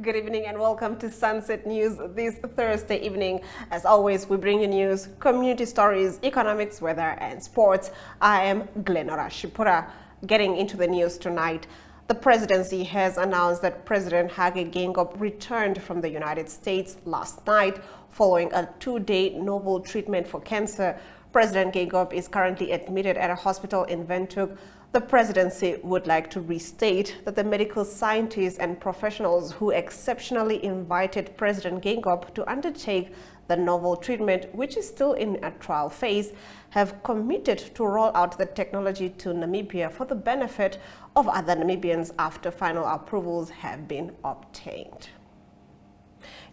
Good evening and welcome to Sunset News this Thursday evening. As always, we bring you news, community stories, economics, weather, and sports. I am Glenora Shipura. Getting into the news tonight, the presidency has announced that President Hage Geingob returned from the United States last night following a 2-day novel treatment for cancer. President Geingob is currently admitted at a hospital in Windhoek. The presidency would like to restate that the medical scientists and professionals who exceptionally invited President Geingob to undertake the novel treatment, which is still in a trial phase, have committed to roll out the technology to Namibia for the benefit of other Namibians after final approvals have been obtained.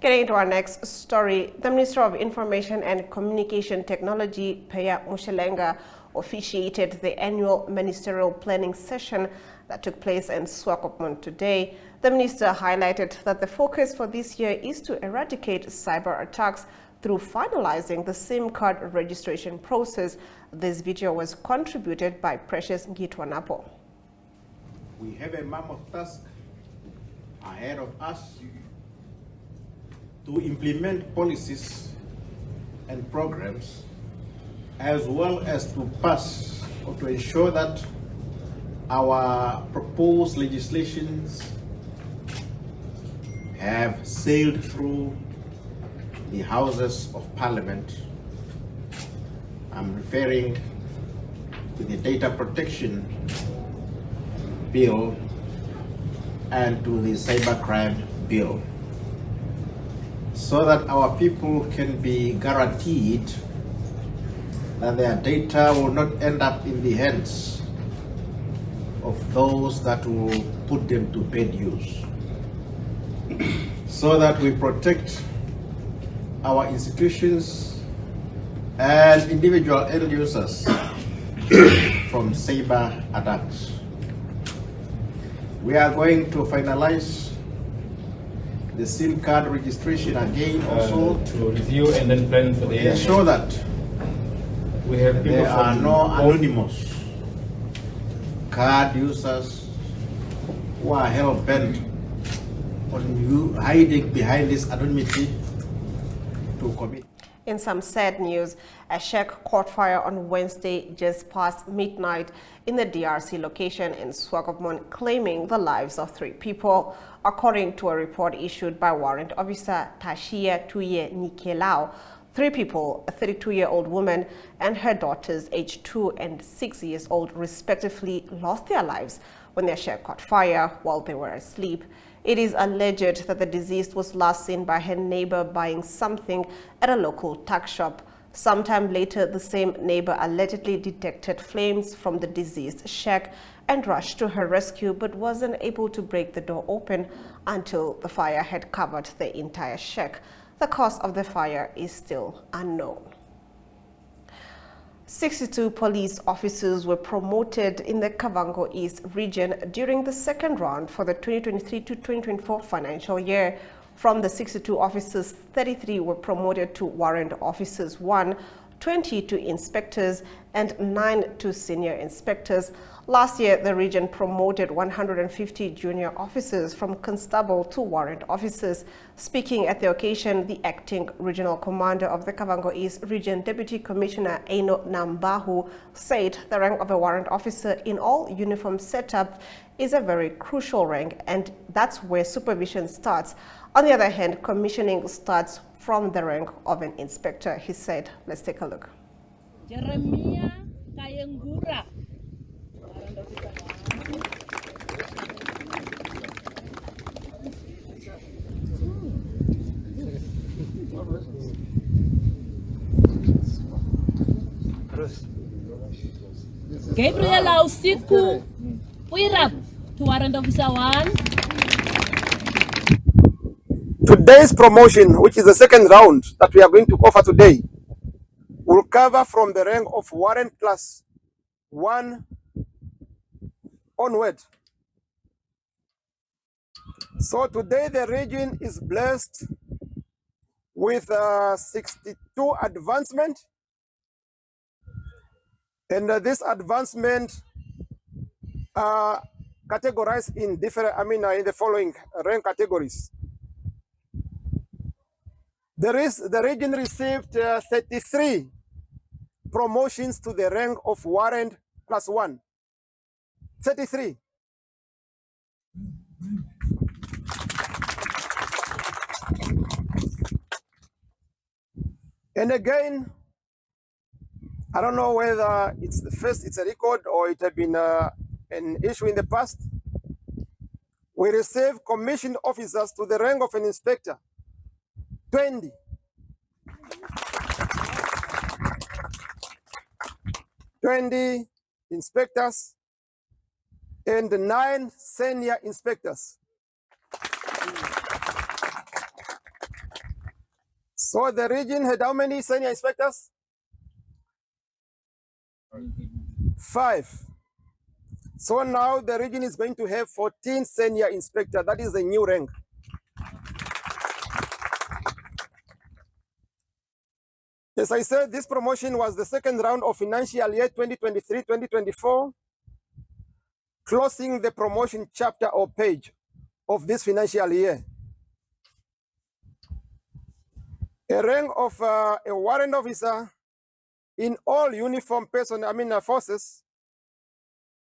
Getting into our next story, the Minister of Information and Communication Technology, Peya Mushelenga, officiated the annual ministerial planning session that took place in Swakopmund today. The minister highlighted that the focus for this year is to eradicate cyber attacks through finalizing the SIM card registration process. This video was contributed by Precious Ngitwanapo. We have a mammoth task ahead of us to implement policies and programs, as well as to pass or to ensure that our proposed legislations have sailed through the Houses of Parliament. I'm referring to the Data Protection Bill and to the Cybercrime Bill, so that our people can be guaranteed that their data will not end up in the hands of those that will put them to bad use, so that we protect our institutions and individual end users from cyber attacks. We are going to finalize the SIM card registration again, also to review and then plan for the ensure that we have people there are no anonymous card users who are hell-bent on hiding behind this anonymity to commit. In some sad news, a shack caught fire on Wednesday just past midnight in the DRC location in Swakopmund, claiming the lives of 3 people. According to a report issued by Warrant Officer Tashia Tuye Nikelao, 3 people, a 32-year-old woman and her daughters aged 2 and 6 years old respectively, lost their lives when their shack caught fire while they were asleep. It is alleged that the deceased was last seen by her neighbor buying something at a local tuck shop. Sometime later, the same neighbor allegedly detected flames from the deceased shack and rushed to her rescue, but wasn't able to break the door open until the fire had covered the entire shack. The cause of the fire is still unknown. 62 police officers were promoted in the Kavango East region during the second round for the 2023 to 2024 financial year. From the 62 officers, 33 were promoted to warrant officers 1, 20 to inspectors, and 9 to senior inspectors. Last year, the region promoted 150 junior officers from constable to warrant officers. Speaking at the occasion, the acting regional commander of the Kavango East region, Deputy Commissioner Eino Nambahu, said the rank of a warrant officer in all uniform setup is a very crucial rank, and that's where supervision starts. On the other hand, commissioning starts from the rank of an inspector, he said. Let's take a look. Jeremiah Kayengura. Gabriel Ausiku Wirap to warrant officer 1. Today's promotion, which is the second round that we are going to offer today, will cover from the rank of warrant class 1 onward. So today the region is blessed with 62 advancement, and this advancement are categorized in different, in the following rank categories. The region received 33 promotions to the rank of warrant plus one. 33. And again, I don't know whether it's the first, it's a record, or it had been an issue in the past. We received commissioned officers to the rank of an inspector. 20. 20 inspectors and 9 senior inspectors. So the region had how many senior inspectors? 5. So now the region is going to have 14 senior inspectors. That is the new rank. As I said, this promotion was the second round of financial year 2023-2024, closing the promotion chapter or page of this financial year. A rank of a warrant officer in all uniform personnel, forces,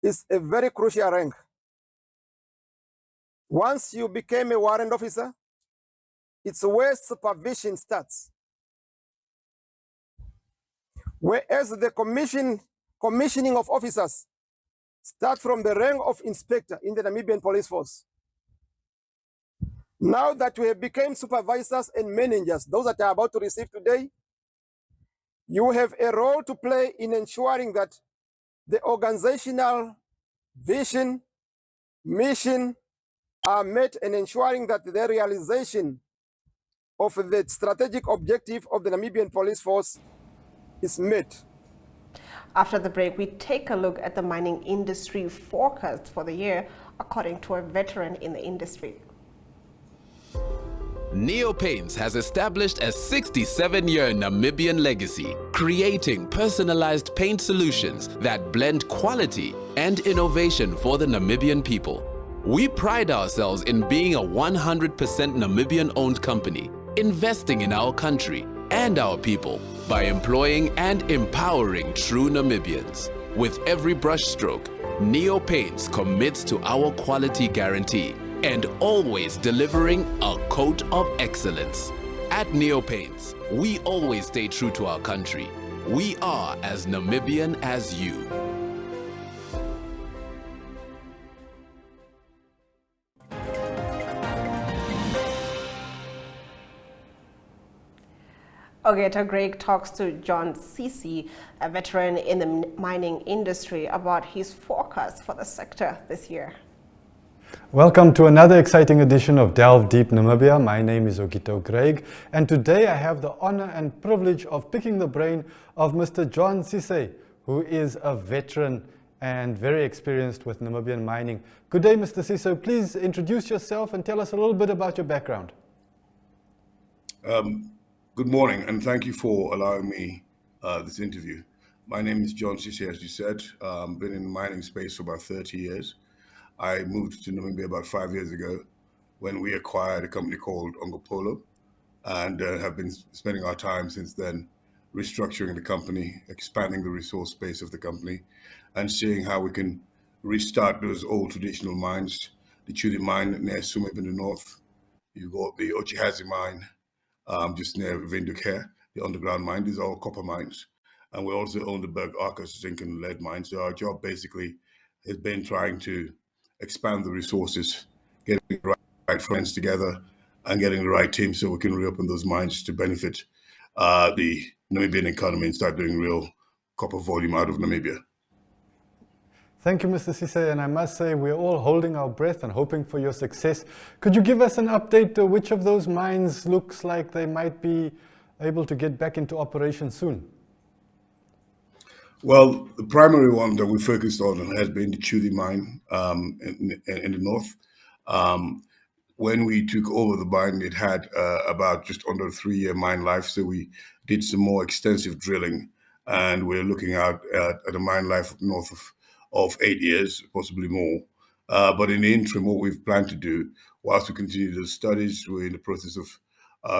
is a very crucial rank. Once you became a warrant officer, it's where supervision starts. Whereas the commissioning of officers start from the rank of inspector in the Namibian police force. Now that we have become supervisors and managers, those that are about to receive today, you have a role to play in ensuring that the organizational vision, mission are met, and ensuring that the realization of the strategic objective of the Namibian police force is met. After the break, we take a look at the mining industry forecast for the year, according to a veteran in the industry. Neopaints has established a 67-year Namibian legacy, creating personalized paint solutions that blend quality and innovation for the Namibian people. We pride ourselves in being a 100% Namibian-owned company, investing in our country and our people by employing and empowering true Namibians. With every brushstroke, Neopaints commits to our quality guarantee and always delivering a coat of excellence. At Neopaints, we always stay true to our country. We are as Namibian as you. Ogator Greg talks to John Sisi, a veteran in the mining industry, about his forecast for the sector this year. Welcome to another exciting edition of Delve Deep Namibia. My name is Ogator Greg, and today I have the honor and privilege of picking the brain of Mr. John Sisi, who is a veteran and very experienced with Namibian mining. Good day, Mr. Sisi. Please introduce yourself and tell us a little bit about your background. Good morning, and thank you for allowing me this interview. My name is John Sisi, as you said. Been in the mining space for about 30 years. I moved to Namibia about 5 years ago when we acquired a company called Oneuptwo, and have been spending our time since then restructuring the company, expanding the resource base of the company, and seeing how we can restart those old traditional mines. The Chudi mine near Sumip in the north. You've got the Ochihazi mine, just near Windhoek here, the underground mine. These are all copper mines. And we also own the Berg Arcus zinc and lead mine. So our job basically has been trying to expand the resources, getting the right friends together and getting the right team so we can reopen those mines to benefit the Namibian economy and start doing real copper volume out of Namibia. Thank you, Mr. Sisi, and I must say we're all holding our breath and hoping for your success. Could you give us an update to which of those mines looks like they might be able to get back into operation soon? Well, the primary one that we focused on has been the Chudi mine in the north. When we took over the mine, it had about just under a 3-year mine life. So we did some more extensive drilling, and we're looking at a mine life north of 8 years, possibly more. But in the interim, what we've planned to do, whilst we continue the studies, we're in the process of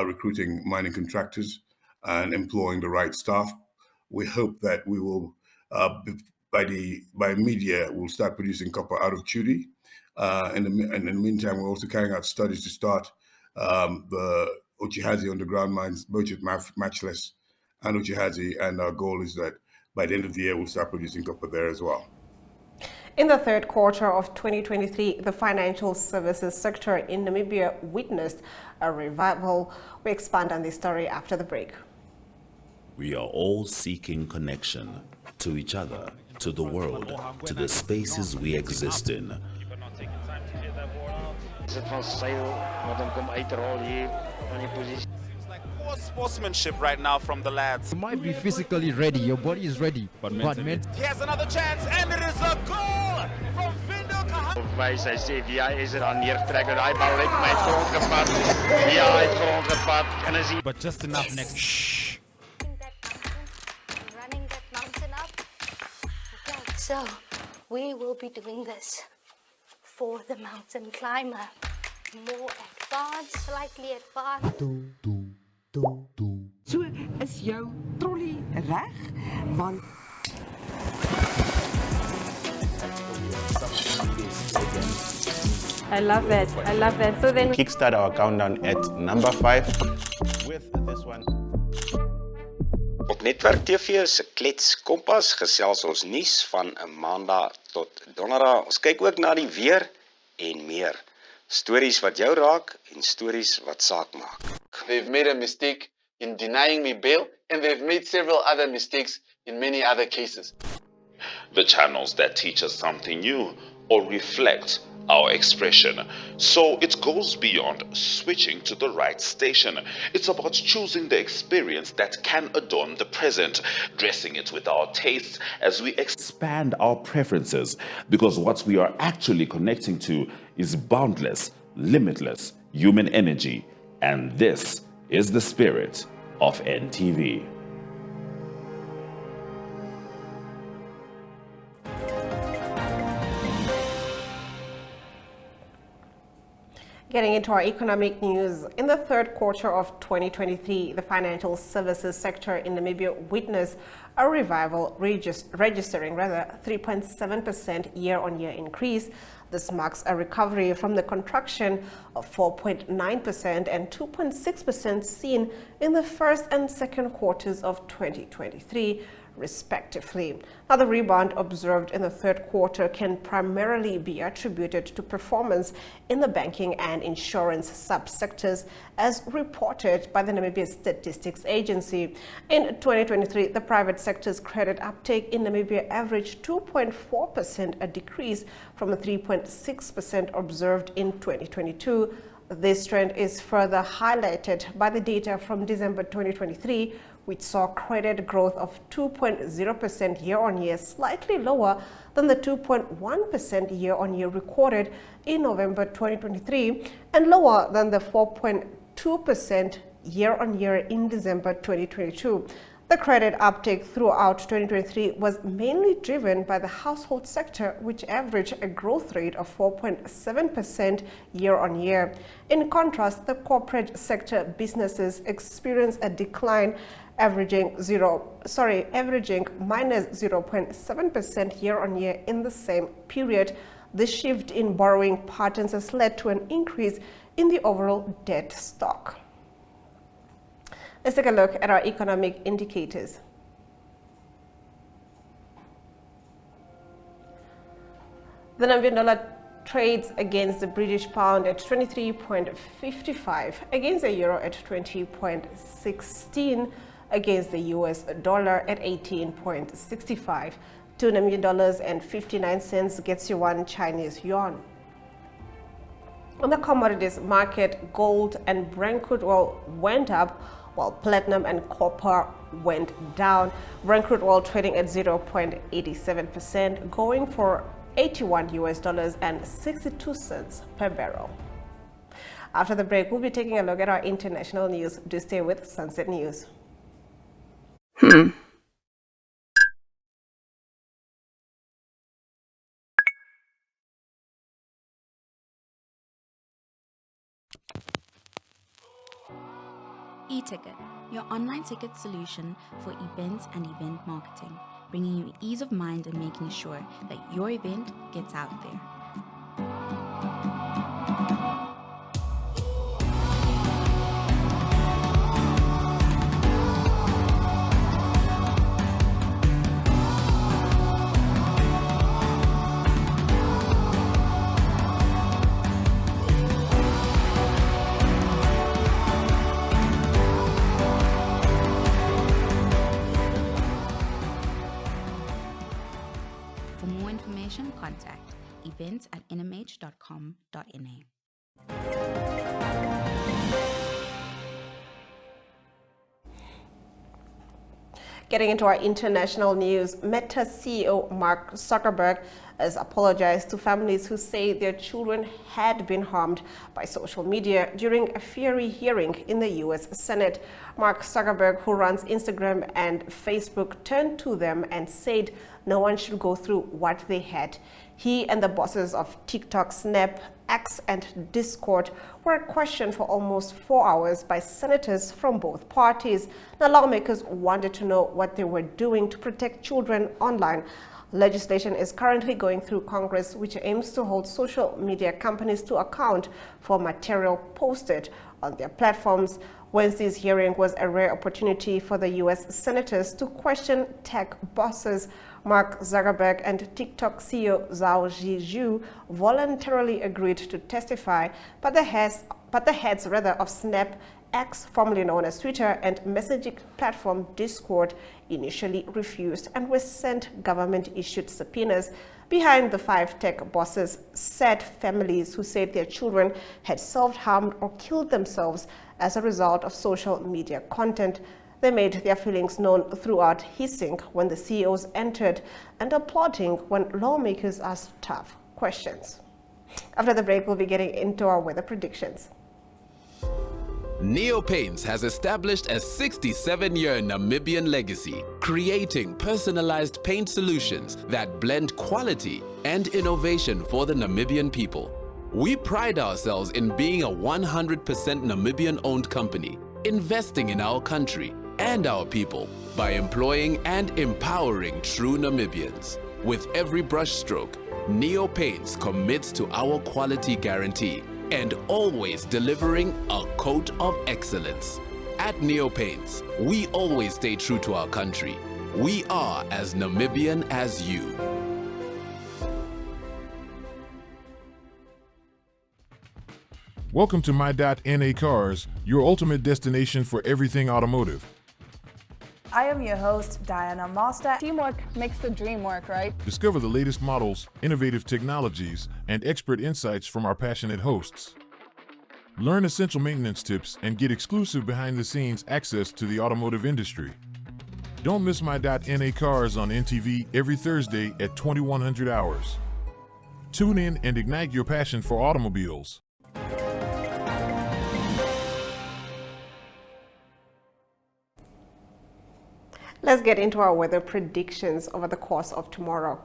recruiting mining contractors and employing the right staff. We hope that we will, by mid-year, we'll start producing copper out of Chudi. In the meantime, we're also carrying out studies to start the Uchihazi underground mines, both at Matchless and Uchihazi, and our goal is that by the end of the year, we'll start producing copper there as well. In the third quarter of 2023, the financial services sector in Namibia witnessed a revival. We expand on this story after the break. We are all seeking connection to each other, to the world, to the spaces we exist in. Poor sportsmanship right now from the lads. You might be physically ready, your body is ready, but mentally. Here's another chance, and it is a goal from Vindo Kahan. Sy sê wie hy is dan neertrek en hy bal net my grond gepad. Ja, hy het grond gepad en is hy. But just enough next. Shh. Running that mountain up. Okay, so we will be doing this for the mountain climber. More advanced, slightly advanced. So is jou trolley reg? Want I love that. I love that. So then kickstart our countdown at number 5 with this one. Op Netwerk TV se Klets Kompas gesels ons nuus van 'n Maandag tot Donderdag. Ons kyk ook na die weer en meer. Stories wat jou raak en stories wat saak maak. They've made a mistake in denying me bail, and they've made several other mistakes in many other cases. The channels that teach us something new or reflect our expression. So it goes beyond switching to the right station. It's about choosing the experience that can adorn the present, dressing it with our tastes as we expand our preferences, because what we are actually connecting to is boundless, limitless human energy. And this is the spirit of NTV. Getting into our economic news, in the third quarter of 2023, the financial services sector in Namibia witnessed a revival, registering 3.7% year-on-year increase. This marks a recovery from the contraction of 4.9% and 2.6% seen in the first and second quarters of 2023, respectively. Now, the rebound observed in the third quarter can primarily be attributed to performance in the banking and insurance subsectors, as reported by the Namibia Statistics Agency. In 2023, the private sector's credit uptake in Namibia averaged 2.4%, a decrease from the 3.6% observed in 2022. This trend is further highlighted by the data from December 2023, which saw credit growth of 2.0% year-on-year, slightly lower than the 2.1% year-on-year recorded in November 2023, and lower than the 4.2% year-on-year in December 2022. The credit uptake throughout 2023 was mainly driven by the household sector, which averaged a growth rate of 4.7% year-on-year. In contrast, the corporate sector businesses experienced a decline, averaging minus 0.7% year-on-year in the same period. This shift in borrowing patterns has led to an increase in the overall debt stock. Let's take a look at our economic indicators. The Namibian dollar trades against the British pound at 23.55, against the euro at 20.16, against the US dollar at 18.65. 2 Namibian dollars and 59 cents gets you 1 Chinese yuan. On the commodities market, gold and Brent crude oil went up, while platinum and copper went down. Brent crude oil trading at 0.87%, going for $81 and 62 cents per barrel. After the break, we'll be taking a look at our international news. Do stay with Sunset News. E-ticket, your online ticket solution for events and event marketing, bringing you ease of mind and making sure that your event gets out there. For more information, contact events@nhom.na. Getting into our international news, Meta CEO Mark Zuckerberg has apologized to families who say their children had been harmed by social media during a fiery hearing in the US Senate. Mark Zuckerberg, who runs Instagram and Facebook, turned to them and said no one should go through what they had. He and the bosses of TikTok, Snap, X, and Discord were questioned for almost 4 hours by senators from both parties. The lawmakers wanted to know what they were doing to protect children online. Legislation is currently going through Congress, which aims to hold social media companies to account for material posted on their platforms. Wednesday's hearing was a rare opportunity for the U.S. senators to question tech bosses. Mark Zuckerberg and TikTok CEO Zhao Zhizhu voluntarily agreed to testify, but the heads of Snap, X, formerly known as Twitter, and messaging platform Discord initially refused and were sent government-issued subpoenas. Behind the 5 tech bosses sat families who said their children had self-harmed or killed themselves as a result of social media content. They made their feelings known throughout hissing when the CEOs entered and applauding when lawmakers asked tough questions. After the break, we'll be getting into our weather predictions. Neopaints has established a 67-year Namibian legacy, creating personalized paint solutions that blend quality and innovation for the Namibian people. We pride ourselves in being a 100% Namibian-owned company, investing in our country and our people by employing and empowering true Namibians. With every brushstroke, Neopaints commits to our quality guarantee and always delivering a coat of excellence. At Neopaints, we always stay true to our country. We are as Namibian as you. Welcome to My.NA Cars, your ultimate destination for everything automotive. I am your host, Diana Master. Teamwork makes the dream work, right? Discover the latest models, innovative technologies, and expert insights from our passionate hosts. Learn essential maintenance tips and get exclusive behind-the-scenes access to the automotive industry. Don't miss My.NA Cars on NTV every Thursday at 2100 hours. Tune in and ignite your passion for automobiles. Let's get into our weather predictions over the course of tomorrow.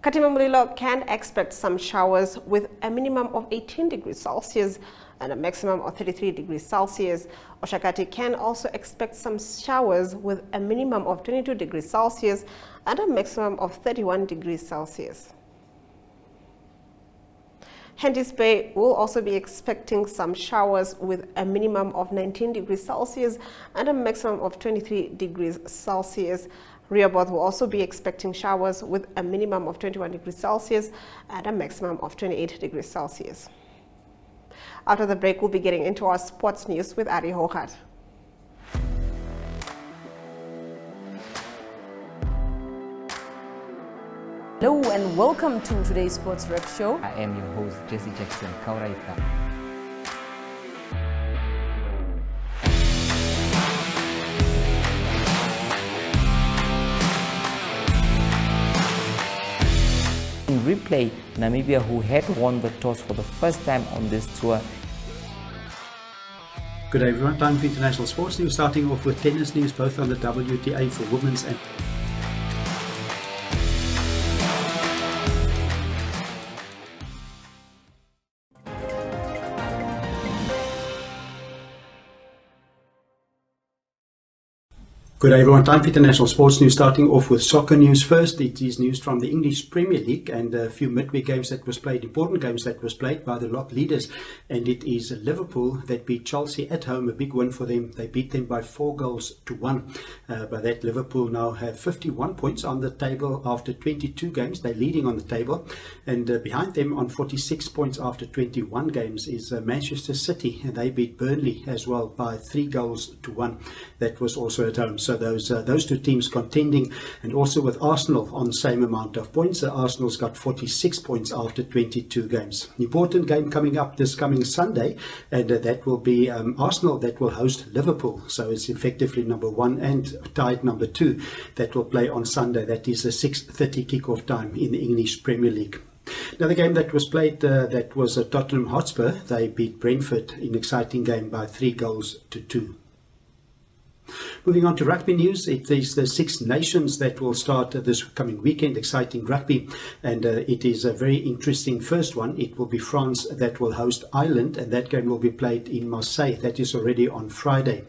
Katima Mulilo can expect some showers with a minimum of 18 degrees Celsius and a maximum of 33 degrees Celsius. Oshakati can also expect some showers with a minimum of 22 degrees Celsius and a maximum of 31 degrees Celsius. Hentis Bay will also be expecting some showers with a minimum of 19 degrees Celsius and a maximum of 23 degrees Celsius. Rehoboth will also be expecting showers with a minimum of 21 degrees Celsius and a maximum of 28 degrees Celsius. After the break, we'll be getting into our sports news with Ari Hohat. Hello and welcome to today's Sports Rep Show. I am your host, Jesse Jackson Kauraika. In replay, Namibia, who had won the toss for the first time on this tour. Good day everyone, time for international sports news, starting off with tennis news, both on the WTA for women's and Good day everyone, time for international sports news, starting off with soccer news first. It is news from the English Premier League and a few midweek games that was played, important games that was played by the lot leaders, and it is Liverpool that beat Chelsea at home, a big win for them. They beat them by 4-1. By that, Liverpool now have 51 points on the table after 22 games. They're leading on the table, and behind them on 46 points after 21 games is Manchester City, and they beat Burnley as well by 3-1. That was also at home. So those two teams contending, and also with Arsenal on the same amount of points. Arsenal's got 46 points after 22 games. Important game coming up this coming Sunday, and that will be Arsenal that will host Liverpool. So it's effectively number 1 and tied number 2 that will play on Sunday. That is a 6:30 kickoff time in the English Premier League. Another game that was played, that was Tottenham Hotspur. They beat Brentford in an exciting game by 3-2. Moving on to rugby news, it is the Six Nations that will start this coming weekend, exciting rugby, and it is a very interesting first one. It will be France that will host Ireland, and that game will be played in Marseille. That is already on Friday.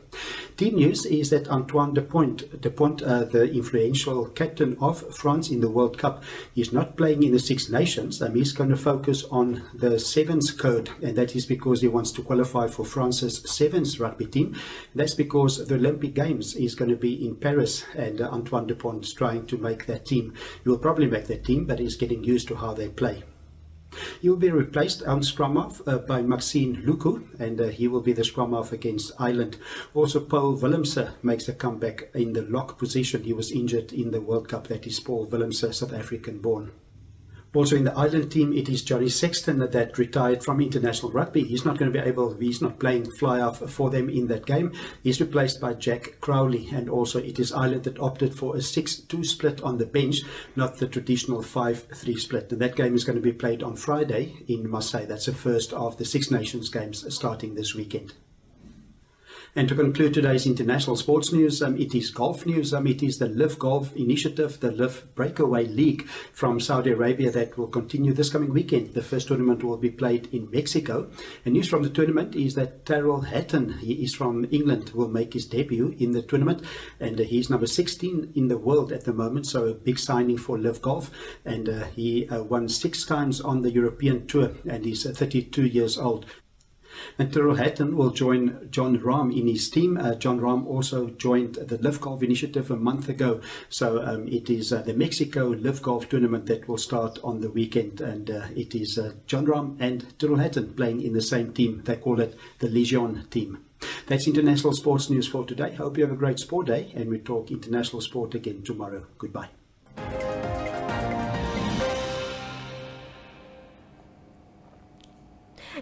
Team news is that Antoine Dupont, the influential captain of France in the World Cup, is not playing in the Six Nations. He's going to focus on the Sevens code, and that is because he wants to qualify for France's Sevens rugby team. That's because the Olympic Games is going to be in Paris, and Antoine Dupont is trying to make that team. He will probably make that team, but he's getting used to how they play. He will be replaced on scrum half by Maxime Lucu, and he will be the scrum half against Ireland. Also, Paul Willemse makes a comeback in the lock position. He was injured in the World Cup. That is Paul Willemse, South African born. Also in the Ireland team, it is Johnny Sexton that retired from international rugby. He's not going to be able, he's not playing fly-off for them in that game. He's replaced by Jack Crowley, and also it is Ireland that opted for a 6-2 split on the bench, not the traditional 5-3 split. And that game is going to be played on Friday in Marseille. That's the first of the Six Nations games starting this weekend. And to conclude today's international sports news, it is golf news. It is the Live Golf Initiative, the Live Breakaway League from Saudi Arabia that will continue this coming weekend. The first tournament will be played in Mexico. And news from the tournament is that Tyrrell Hatton, he is from England, will make his debut in the tournament. And he's number 16 in the world at the moment, so a big signing for Live Golf. And he won 6 times on the European Tour, and he's 32 years old. And Tyrrell Hatton will join John Rahm in his team. John Rahm also joined the Live Golf Initiative a month ago. So it is the Mexico Live Golf Tournament that will start on the weekend. And it is John Rahm and Tyrrell Hatton playing in the same team. They call it the Legion team. That's international sports news for today. Hope you have a great sport day, and we talk international sport again tomorrow. Goodbye.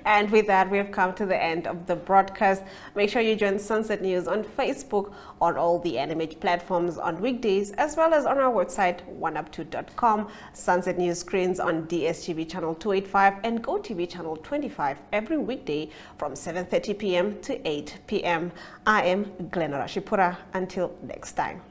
And with that, we have come to the end of the broadcast. Make sure you join Sunset News on Facebook, on all the NMH platforms on weekdays, as well as on our website, oneuptwo.com. Sunset News screens on DSTV channel 285 and GoTV channel 25 every weekday from 7:30 p.m. to 8 p.m. I am Glenora Shipura. Until next time.